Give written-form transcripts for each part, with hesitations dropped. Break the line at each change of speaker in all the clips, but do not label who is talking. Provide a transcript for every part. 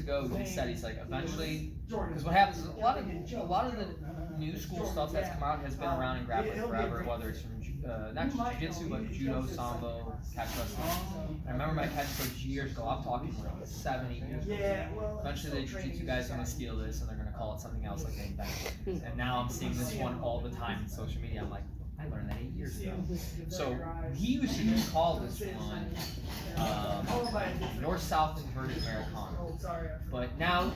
ago, he said, he's like, eventually, because what happens is a lot of the new school stuff that's come out has been around in grappling forever, whether it's from not just jiu-jitsu, but judo, sambo, catch wrestling. I remember my catch coach years ago, I'm talking like 7, 8 years ago. Eventually the jiu-jitsu guys are going to steal this and they're going to call it something else like they invented. And now I'm seeing this one all the time in social media. I'm like, I learned that 8 years ago. So he used to just call this one north-south inverted Americana. But now,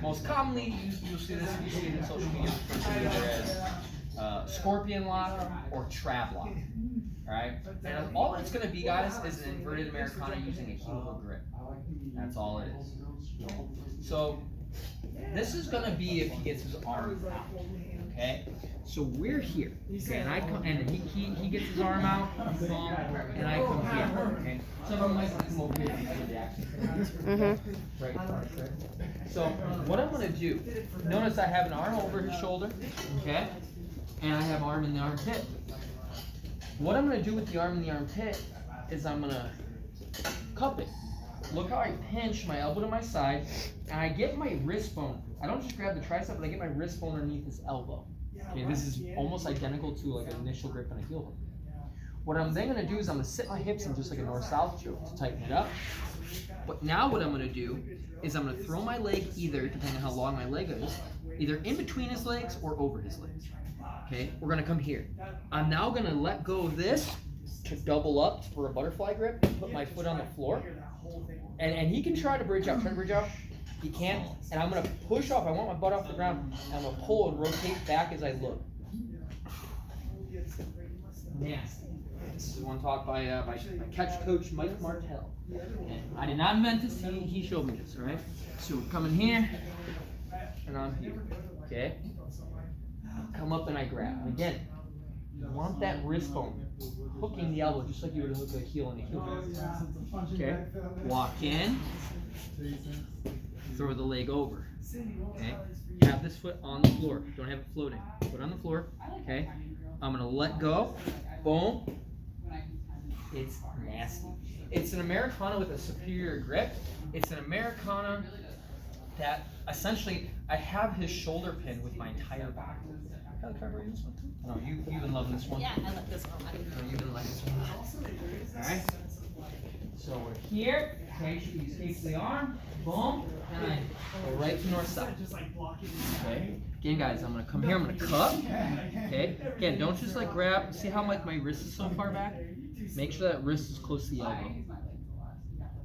most commonly, you'll see this, you see it in social media, either as scorpion lock or trap lock. Alright? And all it's going to be, guys, is an inverted Americana using a heel hook grip. That's all it is. So, this is going to be if he gets his arm out. Okay? So we're here, okay, and I come, and he gets his arm out, and I come here, okay? Some of them might come over here because of the action. Right. So what I'm gonna do, notice I have an arm over his shoulder, okay, and I have arm in the armpit. What I'm gonna do with the arm in the armpit is I'm gonna cup it. Look how I pinch my elbow to my side, and I get my wrist bone. I don't just grab the tricep, but I get my wrist bone underneath his elbow. Okay, this is almost identical to like an initial grip and a heel hook. What I'm then going to do is I'm going to sit my hips in just like a north-south choke to tighten it up. But now what I'm going to do is I'm going to throw my leg either, depending on how long my leg is, either in between his legs or over his legs. Okay, we're going to come here. I'm now going to let go of this to double up for a butterfly grip and put my foot on the floor. And he can try to bridge out. Try to bridge out. He can't, and I'm going to push off. I want my butt off the ground, and I'm going to pull and rotate back as I look. Nasty. This is one taught by my catch coach, Mike Martell. And I did not invent this, he showed me this, all right? So we're coming here, and I'm here, okay? Come up and I grab. And again, you want that wrist bone hooking the elbow just like you would hook a heel in a heel hook. Okay? Walk in. Throw the leg over, okay? Have this foot on the floor, don't have it floating. Foot on the floor, okay? I'm gonna let go, boom. It's nasty. It's an Americana with a superior grip. It's an Americana that essentially, I have his shoulder pin with my entire body. Can I cover this one too? No, you've been loving this one.
Yeah, I like this one.
No, you've been liking this one. Alright? So we're here, okay, she escapes the arm, boom, and I go right to north side. Okay. Again, guys, I'm gonna come here, I'm gonna cup. Okay. Again, don't just like grab, see how like my wrist is so far back? Make sure that wrist is close to the elbow.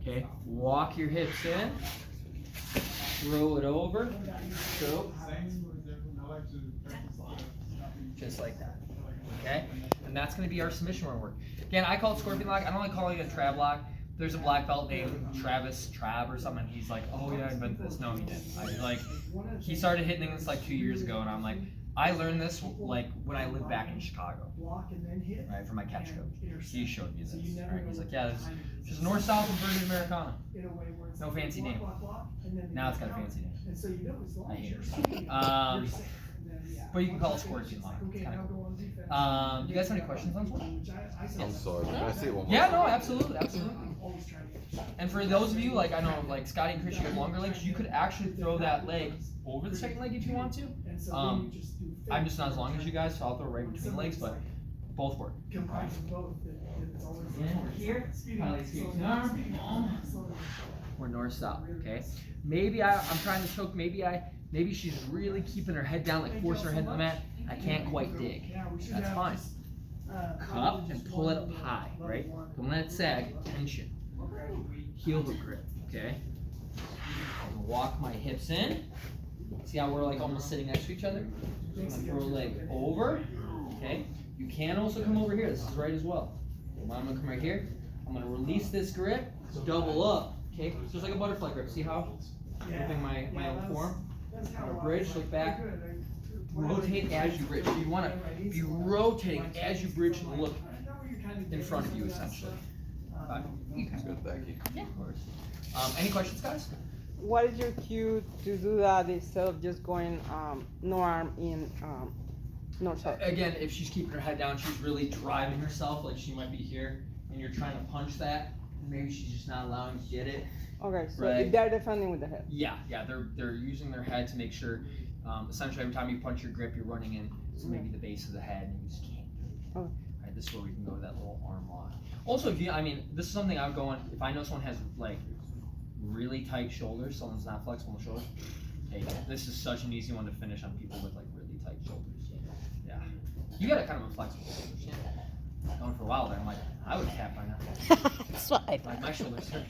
Okay. Walk your hips in. Throw it over. Choke. Just like that. Okay? And that's gonna be our submission work. Again, I call it scorpion lock. I don't like calling it a trab lock. There's a black belt named Trav or something. He's like, oh yeah, I invented this. No, he didn't. He started hitting this like 2 years ago, and I'm like, I learned this like when I lived back in Chicago, right, from my catch coach. He showed me this. Right? He's like, yeah, this is just north-south inverted Americana. No fancy name. Now it's got a fancy name. I hate it. But you can call it scorpion lock. It's kind of cool. Do you guys have any questions on this one?
I'm sorry, can I see it one more?
Yeah, no, absolutely. And for those of you, like I know, like Scotty and Chris, you have longer legs, you could actually throw that leg over the second leg if you want to. I'm just not as long as you guys, so I'll throw it right between legs, but both work. And we're here. We're north-south, okay? Maybe I'm trying to choke, maybe she's really keeping her head down, like forcing her head to the mat. I can't quite dig. That's fine. Cup and pull it up high, right? Don't let it sag, tension. Heel hook grip, okay? And walk my hips in. See how we're like almost sitting next to each other? So I'm gonna throw a leg over, okay? You can also come over here, this is right as well. I'm gonna come right here. I'm gonna release this grip, double up, okay? Just like a butterfly grip, see how? Flipping my own form. I'm gonna bridge, look back. Rotate as you bridge. So you want to be rotating as you bridge and look in front of you, essentially.
Good, thank you.
Yeah.
Of course. Any questions, guys?
What is your cue to do that instead of just going no arm in north south?
Again, if she's keeping her head down, she's really driving herself, like she might be here, and you're trying to punch that. maybe she's just not allowing you to get it.
Okay, so
Right.
they're defending with the head.
Yeah, they're using their head to make sure. Essentially, every time you punch your grip, you're running in to maybe the base of the head, and you just can't do it.
Okay.
Right, this is where we can go to that little arm lock. Also, if you, I mean, this is something I would go on. If I know someone has like really tight shoulders, someone's not flexible in the shoulders. Hey, this is such an easy one to finish on people with like really tight shoulders. Yeah, you got a kind of a flexible shoulders. Yeah. Going for a while there, I'm like, I would tap by now.
That's what I
Like my shoulders hurt.